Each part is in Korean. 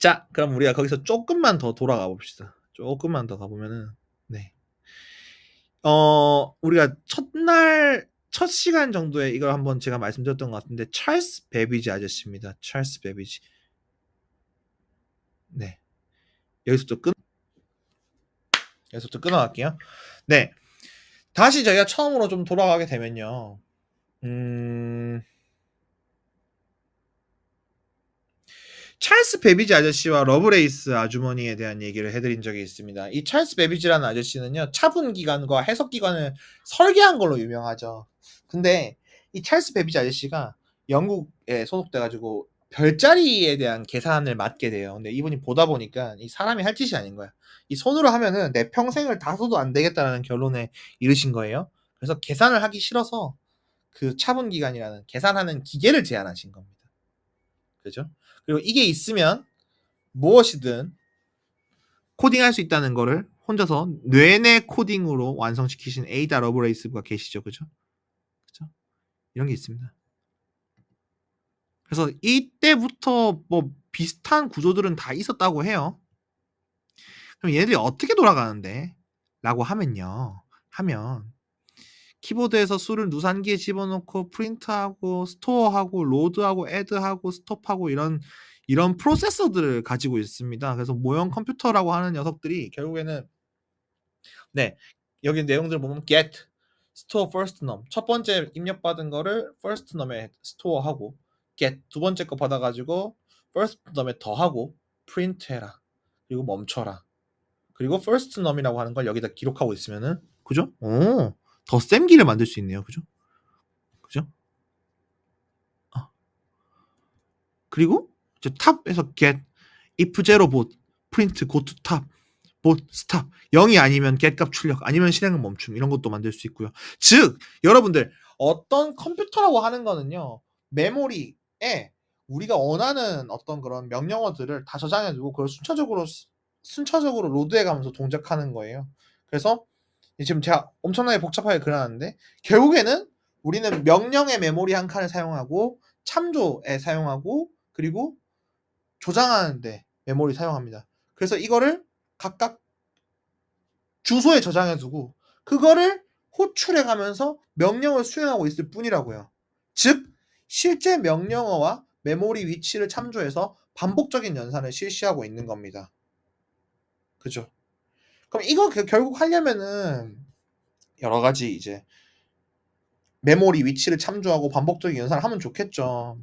자, 그럼 우리가 거기서 조금만 더 돌아가 봅시다. 조금만 더 가보면은, 네. 우리가 첫 시간 정도에 이걸 한번 제가 말씀드렸던 것 같은데, 찰스 베비지 아저씨입니다. 찰스 베비지. 네. 여기서부터 끊어갈게요. 네. 다시 저희가 처음으로 좀 돌아가게 되면요. 찰스 베비지 아저씨와 러브레이스 아주머니에 대한 얘기를 해드린 적이 있습니다. 이 찰스 베비지라는 아저씨는요, 차분기관과 해석기관을 설계한 걸로 유명하죠. 근데 이 찰스 베비지 아저씨가 영국에 소속돼가지고 별자리에 대한 계산을 맡게 돼요. 근데 이분이 보다 보니까 이 사람이 할 짓이 아닌 거야. 이 손으로 하면은 내 평생을 다 써도 안 되겠다라는 결론에 이르신 거예요. 그래서 계산을 하기 싫어서 그 차분기관이라는 계산하는 기계를 제안하신 겁니다. 그죠? 그리고 이게 있으면 무엇이든 코딩할 수 있다는 거를 혼자서 뇌내 코딩으로 완성시키신 에이다 러브레이스가 계시죠. 그죠? 그죠? 이런 게 있습니다. 그래서 이때부터 뭐 비슷한 구조들은 다 있었다고 해요. 그럼 얘들이 어떻게 돌아가는데? 라고 하면 키보드에서 수를 누산기에 집어넣고 프린트하고 스토어하고 로드하고 애드하고 스톱하고 이런 프로세서들을 가지고 있습니다. 그래서 모형 컴퓨터라고 하는 녀석들이 결국에는 네, 여기 내용들을 보면 get, store first num 첫 번째 입력받은 거를 first num에 스토어하고 get 두 번째 거 받아가지고 first num에 더하고 print 해라 그리고 멈춰라 그리고 first num이라고 하는 걸 여기다 기록하고 있으면은 그죠? 더 쌤기를 만들 수 있네요. 그죠? 그죠? 그리고 이제 탑에서 get if zero boot print go to top boot stop 0이 아니면 get 값 출력 아니면 실행은 멈춤 이런 것도 만들 수 있고요. 즉 여러분들 어떤 컴퓨터라고 하는 거는요 메모리에 우리가 원하는 어떤 그런 명령어들을 다 저장해두고 그걸 순차적으로 로드해가면서 동작하는 거예요. 그래서 지금 제가 엄청나게 복잡하게 그려놨는데 결국에는 우리는 명령의 메모리 한 칸을 사용하고 참조에 사용하고 그리고 저장하는데 메모리 사용합니다. 그래서 이거를 각각 주소에 저장해두고 그거를 호출해가면서 명령을 수행하고 있을 뿐이라고요. 즉 실제 명령어와 메모리 위치를 참조해서 반복적인 연산을 실시하고 있는 겁니다. 그죠? 그럼 이거 결국 하려면은 여러 가지 이제 메모리 위치를 참조하고 반복적인 연산을 하면 좋겠죠.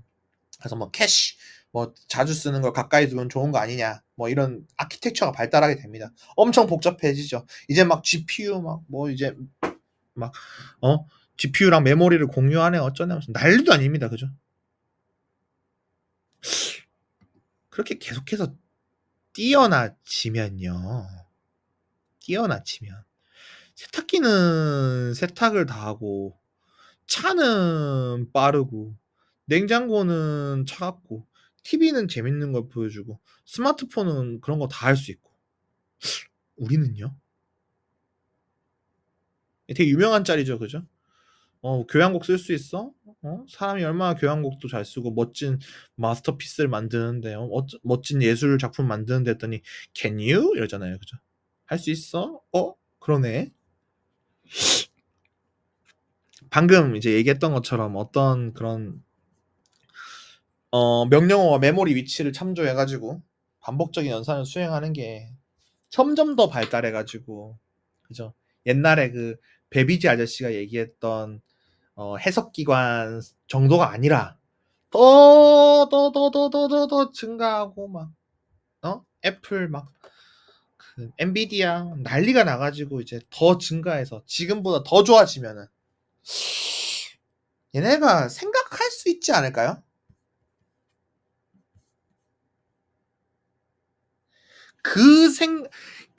그래서 뭐 캐시, 뭐 자주 쓰는 걸 가까이 두면 좋은 거 아니냐, 뭐 이런 아키텍처가 발달하게 됩니다. 엄청 복잡해지죠. 이제 막 GPU 막 뭐 이제 막 GPU랑 메모리를 공유하네 어쩌네 무슨 난리도 아닙니다. 그죠? 그렇게 계속해서 뛰어나지면요. 세탁기는 세탁을 다 하고 차는 빠르고 냉장고는 차갑고 TV는 재밌는 걸 보여주고 스마트폰은 그런 거 다 할 수 있고 우리는요? 되게 유명한 짤이죠, 그죠? 교향곡 쓸 수 있어? 사람이 얼마나 교향곡도 잘 쓰고 멋진 마스터피스를 만드는데 멋진 예술 작품 만드는데 했더니 Can you? 이러잖아요, 그죠? 할 수 있어? 그러네. 방금 이제 얘기했던 것처럼 어떤 그런 명령어와 메모리 위치를 참조해가지고 반복적인 연산을 수행하는 게 점점 더 발달해가지고 그죠? 옛날에 그 베비지 아저씨가 얘기했던 해석기관 정도가 아니라 더 증가하고 막 애플 막 그 엔비디아 난리가 나가지고 이제 더 증가해서 지금보다 더 좋아지면은 얘네가 생각할 수 있지 않을까요?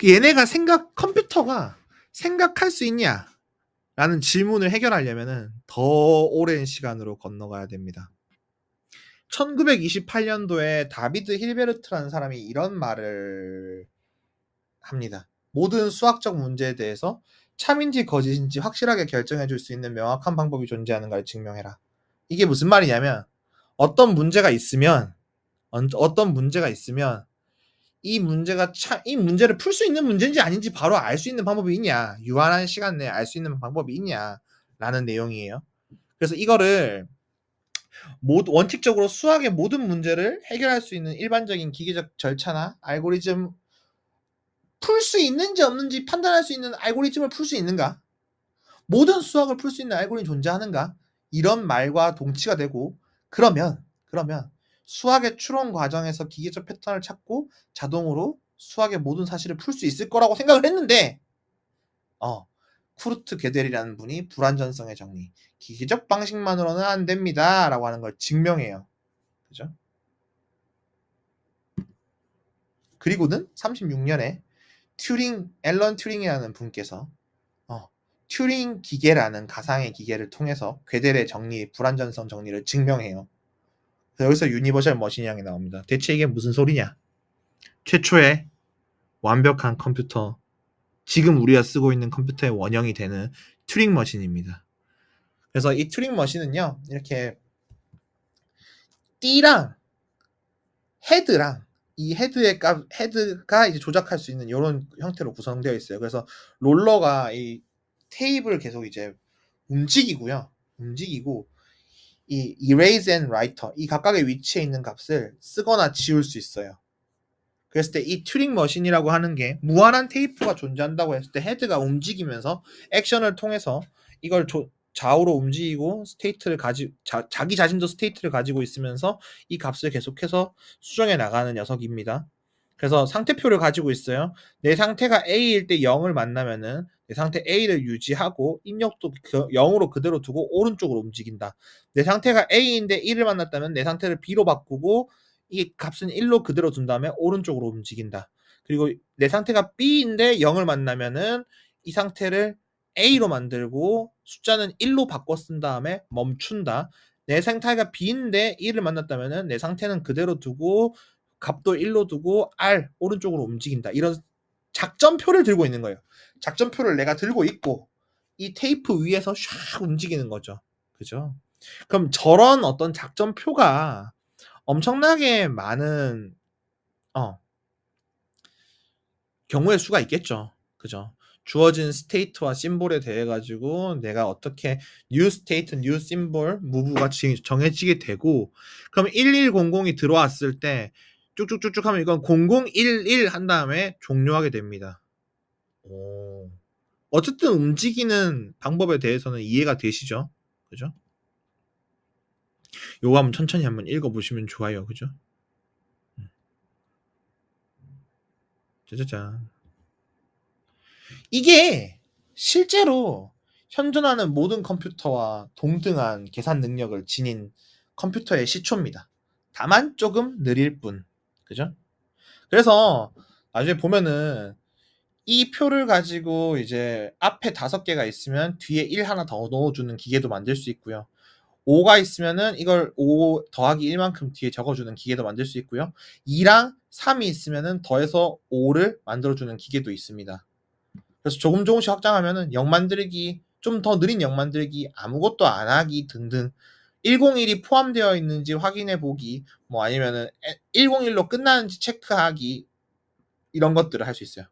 얘네가 컴퓨터가 생각할 수 있냐? 라는 질문을 해결하려면은 더 오랜 시간으로 건너가야 됩니다. 1928년도에 다비드 힐베르트라는 사람이 이런 말을 합니다. 모든 수학적 문제에 대해서 참인지 거짓인지 확실하게 결정해 줄 수 있는 명확한 방법이 존재하는 걸 증명해라. 이게 무슨 말이냐면 어떤 문제가 있으면 이 문제를 풀 수 있는 문제인지 아닌지 바로 알 수 있는 방법이 있냐, 유한한 시간 내에 알 수 있는 방법이 있냐라는 내용이에요. 그래서 이거를 원칙적으로 수학의 모든 문제를 해결할 수 있는 일반적인 기계적 절차나 알고리즘, 풀 수 있는지 없는지 판단할 수 있는 알고리즘을 풀 수 있는가, 모든 수학을 풀 수 있는 알고리즘이 존재하는가, 이런 말과 동치가 되고, 그러면 수학의 추론 과정에서 기계적 패턴을 찾고 자동으로 수학의 모든 사실을 풀 수 있을 거라고 생각을 했는데, 쿠르트 게델이라는 분이 불완전성의 정리, 기계적 방식만으로는 안 됩니다 라고 하는 걸 증명해요. 그죠? 그리고는 36년에 앨런 튜링이라는 분께서 튜링 기계라는 가상의 기계를 통해서 괴델의 정리, 불완전성 정리를 증명해요. 여기서 유니버셜 머신이랑이 나옵니다. 대체 이게 무슨 소리냐? 최초의 완벽한 컴퓨터, 지금 우리가 쓰고 있는 컴퓨터의 원형이 되는 튜링 머신입니다. 그래서 이 튜링 머신은요, 이렇게 D랑 헤드랑 이 헤드가 이제 조작할 수 있는 이런 형태로 구성되어 있어요. 그래서 롤러가 이 테이블을 계속 이제 움직이고 이 erase and writer, 이 각각의 위치에 있는 값을 쓰거나 지울 수 있어요. 그랬을 때 이 튜링 머신이라고 하는 게 무한한 테이프가 존재한다고 했을 때 헤드가 움직이면서 액션을 통해서 이걸 좌우로 움직이고 자기 자신도 스테이트를 가지고 있으면서 이 값을 계속해서 수정해 나가는 녀석입니다. 그래서 상태표를 가지고 있어요. 내 상태가 A일 때 0을 만나면은 내 상태 A를 유지하고 입력도 0으로 그대로 두고 오른쪽으로 움직인다. 내 상태가 A인데 1을 만났다면 내 상태를 B로 바꾸고 이 값은 1로 그대로 둔 다음에 오른쪽으로 움직인다. 그리고 내 상태가 B인데 0을 만나면은 이 상태를 A로 만들고 숫자는 1로 바꿔 쓴 다음에 멈춘다. 내 상태가 B인데 1을 만났다면은 내 상태는 그대로 두고 값도 1로 두고 R 오른쪽으로 움직인다. 이런 작전표를 들고 있는 거예요. 작전표를 내가 들고 있고 이 테이프 위에서 샥 움직이는 거죠. 그죠? 그럼 저런 어떤 작전표가 엄청나게 많은 경우의 수가 있겠죠. 그죠? 주어진 스테이트와 심볼에 대해 가지고 내가 어떻게 뉴 스테이트, 뉴 심볼, 무브가 정해지게 되고, 그럼 1100이 들어왔을 때 쭉쭉쭉쭉 하면 이건 0011 한 다음에 종료하게 됩니다. 어쨌든 움직이는 방법에 대해서는 이해가 되시죠? 그죠? 요거 한번 천천히 한번 읽어보시면 좋아요. 그죠? 짜자잔. 이게 실제로 현존하는 모든 컴퓨터와 동등한 계산 능력을 지닌 컴퓨터의 시초입니다. 다만 조금 느릴 뿐. 그죠? 그래서 나중에 보면은 이 표를 가지고 이제 앞에 5개가 있으면 뒤에 1 하나 더 넣어주는 기계도 만들 수 있고요. 5가 있으면은 이걸 5 더하기 1만큼 뒤에 적어주는 기계도 만들 수 있고요. 2랑 3이 있으면은 더해서 5를 만들어주는 기계도 있습니다. 그래서 조금씩 확장하면은 0 만들기, 좀 더 느린 0 만들기, 아무것도 안 하기 등등, 101이 포함되어 있는지 확인해 보기, 뭐 아니면은 101로 끝나는지 체크하기, 이런 것들을 할 수 있어요.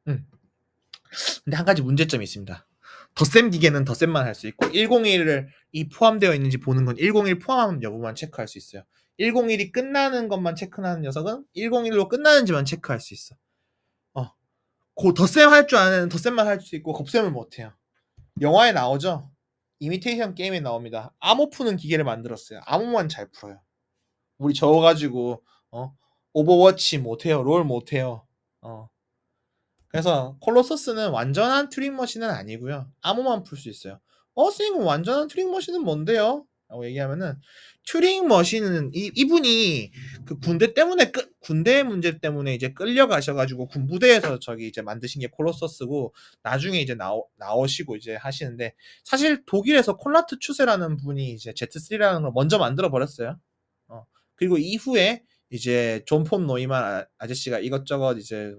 근데 한 가지 문제점이 있습니다. 덧셈 기계는 덧셈만 할 수 있고 101을 포함되어 있는지 보는 건 101 포함 여부만 체크할 수 있어요. 101이 끝나는 것만 체크하는 녀석은 101로 끝나는지만 체크할 수 있어. 덧셈 할 줄 아는 덧셈만 할 수 있고 곱셈을 못 해요. 영화에 나오죠. 이미테이션 게임에 나옵니다. 암호 푸는 기계를 만들었어요. 암호만 잘 풀어요. 우리 저거 가지고 오버워치 못해요. 롤 못해요. 그래서 콜로서스는 완전한 튜링 머신은 아니고요. 암호만 풀 수 있어요. 선생님 완전한 튜링 머신은 뭔데요? 라고 얘기하면은, 튜링 머신은 이분이 그 군대 문제 때문에 이제 끌려가셔가지고 군부대에서 저기 이제 만드신 게 콜로서스고, 나중에 이제 나오시고 이제 하시는데, 사실 독일에서 콘라트 추세라는 분이 이제 Z3라는 걸 먼저 만들어 버렸어요. 그리고 이후에 이제 존 폰 노이만 아저씨가 이것저것 이제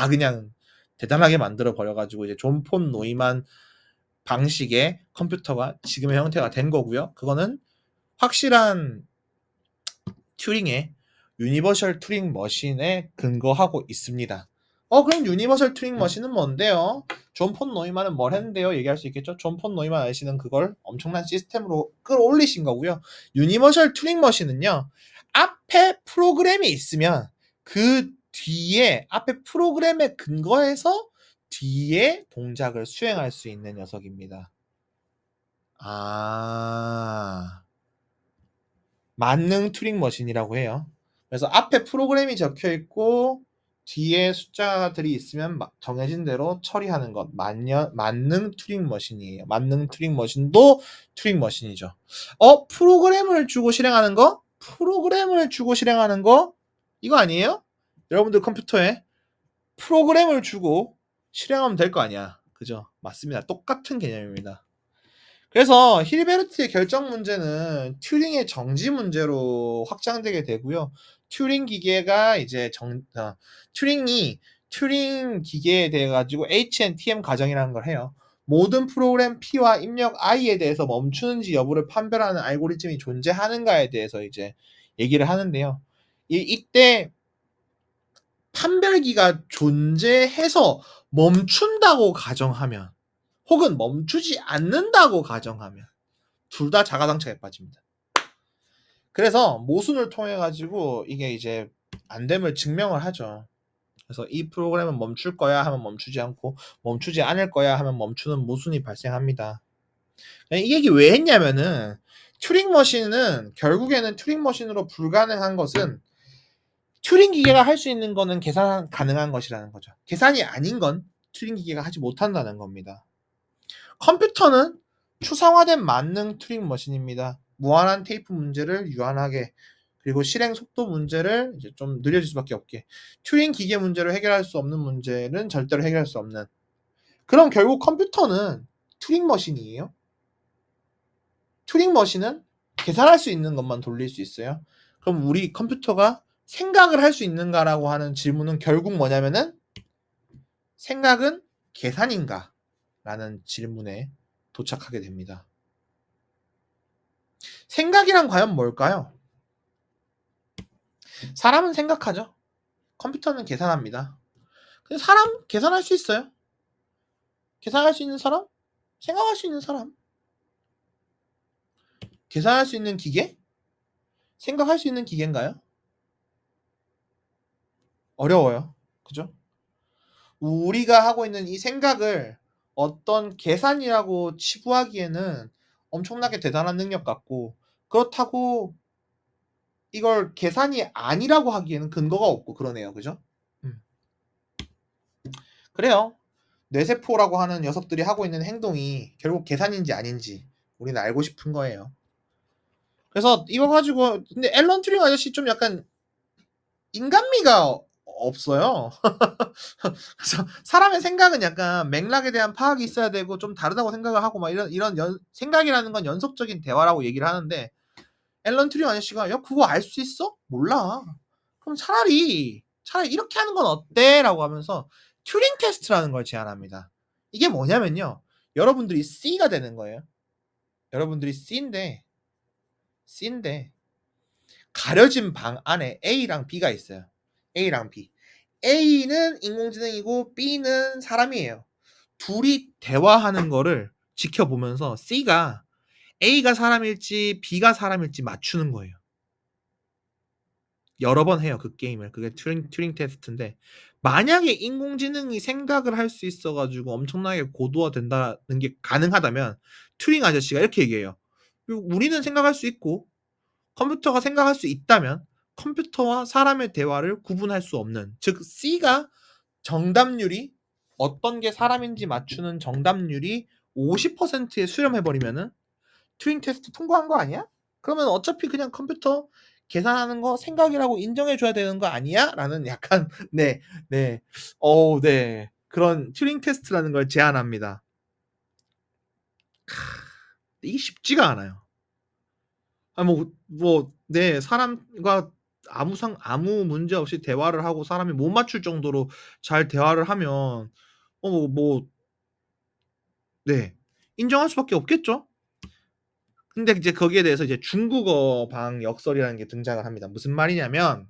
그냥 대단하게 만들어 버려가지고 이제 존 폰 노이만 방식의 컴퓨터가 지금의 형태가 된 거고요. 그거는 확실한 튜링의 유니버셜 튜링 머신에 근거하고 있습니다. 그럼 유니버셜 튜링 머신은 뭔데요? 존 폰 노이만은 뭘 했는데요? 얘기할 수 있겠죠? 존 폰 노이만 아저씨는 그걸 엄청난 시스템으로 끌어올리신 거고요. 유니버셜 튜링 머신은요. 앞에 프로그램이 있으면 그 뒤에 앞에 프로그램에 근거해서 뒤에 동작을 수행할 수 있는 녀석입니다. 만능 튜링 머신이라고 해요. 그래서 앞에 프로그램이 적혀 있고 뒤에 숫자들이 있으면 정해진 대로 처리하는 것. 만능 튜링 머신이에요. 만능 튜링 머신도 튜링 머신이죠. 프로그램을 주고 실행하는 거? 프로그램을 주고 실행하는 거? 이거 아니에요? 여러분들 컴퓨터에 프로그램을 주고 실행하면 될 거 아니야. 그죠? 맞습니다. 똑같은 개념입니다. 그래서 힐베르트의 결정 문제는 튜링의 정지 문제로 확장되게 되고요. 튜링 기계가 이제 튜링이 튜링 기계에 대해 가지고 HNTM 가정이라는 걸 해요. 모든 프로그램 P와 입력 I에 대해서 멈추는지 여부를 판별하는 알고리즘이 존재하는가에 대해서 이제 얘기를 하는데요. 이때 판별기가 존재해서 멈춘다고 가정하면 혹은 멈추지 않는다고 가정하면 둘 다 자가당착에 빠집니다. 그래서 모순을 통해 가지고 이게 이제 안 됨을 증명을 하죠. 그래서 이 프로그램은 멈출 거야 하면 멈추지 않고 멈추지 않을 거야 하면 멈추는 모순이 발생합니다. 이 얘기 왜 했냐면은 튜링 머신은 결국에는 튜링 머신으로 불가능한 것은 튜링 기계가 할 수 있는 거는 계산 가능한 것이라는 거죠. 계산이 아닌 건 튜링 기계가 하지 못한다는 겁니다. 컴퓨터는 추상화된 만능 튜링 머신입니다. 무한한 테이프 문제를 유한하게 그리고 실행 속도 문제를 이제 좀 느려질 수밖에 없게 튜링 기계 문제로 해결할 수 없는 문제는 절대로 해결할 수 없는 그럼 결국 컴퓨터는 튜링 머신이에요. 튜링 머신은 계산할 수 있는 것만 돌릴 수 있어요. 그럼 우리 컴퓨터가 생각을 할 수 있는가라고 하는 질문은 결국 뭐냐면은 생각은 계산인가? 라는 질문에 도착하게 됩니다. 생각이란 과연 뭘까요? 사람은 생각하죠. 컴퓨터는 계산합니다. 근데 사람 계산할 수 있어요. 계산할 수 있는 사람? 생각할 수 있는 사람? 계산할 수 있는 기계? 생각할 수 있는 기계인가요? 어려워요. 그죠? 우리가 하고 있는 이 생각을 어떤 계산이라고 치부하기에는 엄청나게 대단한 능력 같고 그렇다고 이걸 계산이 아니라고 하기에는 근거가 없고 그러네요. 그죠? 그래요. 뇌세포라고 하는 녀석들이 하고 있는 행동이 결국 계산인지 아닌지 우리는 알고 싶은 거예요. 그래서 이거 가지고 근데 앨런 튜링 아저씨 좀 약간 인간미가 없어요. 그래서 사람의 생각은 약간 맥락에 대한 파악이 있어야 되고 좀 다르다고 생각을 하고 막 이런 생각이라는 건 연속적인 대화라고 얘기를 하는데 앨런 튜링 아저씨가 야 그거 알 수 있어? 몰라. 그럼 차라리 이렇게 하는 건 어때?라고 하면서 튜링 테스트라는 걸 제안합니다. 이게 뭐냐면요. 여러분들이 C가 되는 거예요. 여러분들이 C인데 가려진 방 안에 A랑 B가 있어요. A랑 B. A는 인공지능이고 B는 사람이에요. 둘이 대화하는 거를 지켜보면서 C가 A가 사람일지 B가 사람일지 맞추는 거예요. 여러 번 해요, 그 게임을. 그게 튜링 테스트인데 만약에 인공지능이 생각을 할 수 있어 가지고 엄청나게 고도화된다는 게 가능하다면 튜링 아저씨가 이렇게 얘기해요. 우리는 생각할 수 있고 컴퓨터가 생각할 수 있다면 컴퓨터와 사람의 대화를 구분할 수 없는 즉 C가 정답률이 어떤 게 사람인지 맞추는 정답률이 50%에 수렴해 버리면은 튜링 테스트 통과한 거 아니야? 그러면 어차피 그냥 컴퓨터 계산하는 거 생각이라고 인정해 줘야 되는 거 아니야? 라는 약간 네. 네. 네. 그런 튜링 테스트라는 걸 제안합니다. 이게 쉽지가 않아요. 네, 사람과 아무 문제 없이 대화를 하고 사람이 못 맞출 정도로 잘 대화를 하면 뭐 네. 인정할 수밖에 없겠죠. 근데 이제 거기에 대해서 이제 중국어 방 역설이라는 게 등장을 합니다. 무슨 말이냐면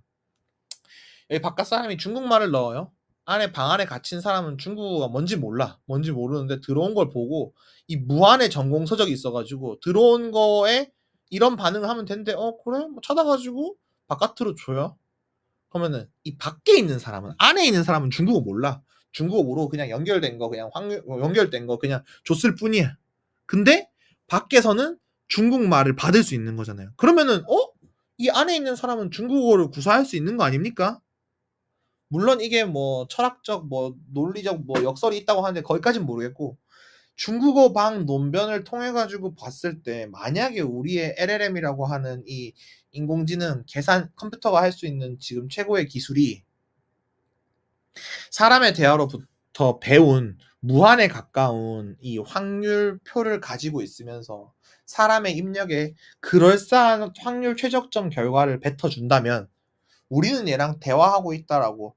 여기 바깥 사람이 중국말을 넣어요. 안에 방 안에 갇힌 사람은 중국어가 뭔지 몰라. 뭔지 모르는데 들어온 걸 보고 이 무한의 전공 서적이 있어 가지고 들어온 거에 이런 반응을 하면 된대. 그래? 뭐 찾아 가지고 바깥으로 줘요. 그러면은 이 밖에 있는 사람은 안에 있는 사람은 중국어 몰라. 중국어 모르고 그냥 연결된 거 그냥 확률 연결된 거 그냥 줬을 뿐이야. 근데 밖에서는 중국말을 받을 수 있는 거잖아요. 그러면은 이 안에 있는 사람은 중국어를 구사할 수 있는 거 아닙니까? 물론 이게 뭐 철학적 뭐 논리적 뭐 역설이 있다고 하는데 거기까진 모르겠고 중국어 방 논변을 통해 가지고 봤을 때 만약에 우리의 LLM이라고 하는 이 인공지능 계산 컴퓨터가 할 수 있는 지금 최고의 기술이 사람의 대화로부터 배운 무한에 가까운 이 확률표를 가지고 있으면서 사람의 입력에 그럴싸한 확률 최적점 결과를 뱉어준다면 우리는 얘랑 대화하고 있다라고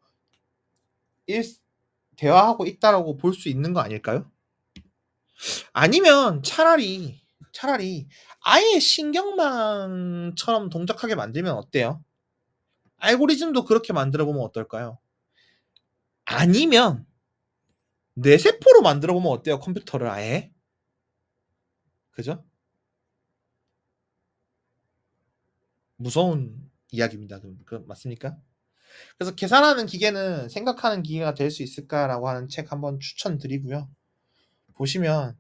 볼 수 있는 거 아닐까요? 아니면 차라리 아예 신경망처럼 동작하게 만들면 어때요? 알고리즘도 그렇게 만들어 보면 어떨까요? 아니면 뇌세포로 만들어 보면 어때요? 컴퓨터를 아예? 그죠? 무서운 이야기입니다. 맞습니까? 그래서 계산하는 기계는 생각하는 기계가 될 수 있을까라고 하는 책 한번 추천드리고요. 보시면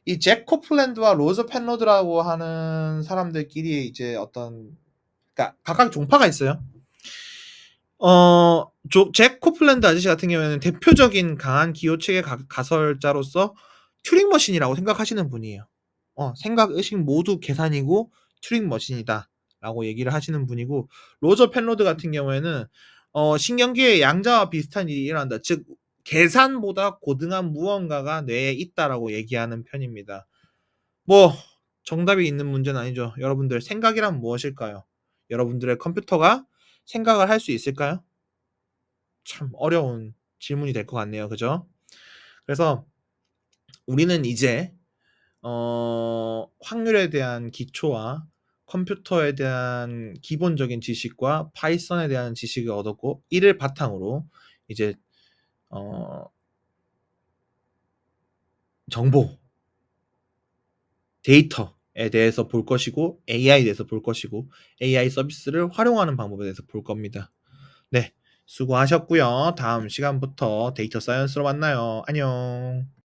이 잭 코플랜드와 로즈 펜로드라고 하는 사람들끼리 이제 어떤 그러니까 각각 종파가 있어요. 잭 코플랜드 아저씨 같은 경우에는 대표적인 강한 기호 체계 가설자로서 튜링 머신이라고 생각하시는 분이에요. 생각, 의식 모두 계산이고 튜링 머신이다라고 얘기를 하시는 분이고 로저 펜로드 같은 경우에는 신경계의 양자와 비슷한 일이 일어난다. 즉 계산보다 고등한 무언가가 뇌에 있다라고 얘기하는 편입니다. 뭐 정답이 있는 문제는 아니죠. 여러분들 생각이란 무엇일까요? 여러분들의 컴퓨터가 생각을 할 수 있을까요? 참 어려운 질문이 될 것 같네요. 그죠? 그래서 우리는 이제 확률에 대한 기초와 컴퓨터에 대한 기본적인 지식과 파이썬에 대한 지식을 얻었고 이를 바탕으로 이제 어 정보, 데이터에 대해서 볼 것이고 AI에 대해서 볼 것이고 AI 서비스를 활용하는 방법에 대해서 볼 겁니다. 네. 수고하셨고요. 다음 시간부터 데이터 사이언스로 만나요. 안녕.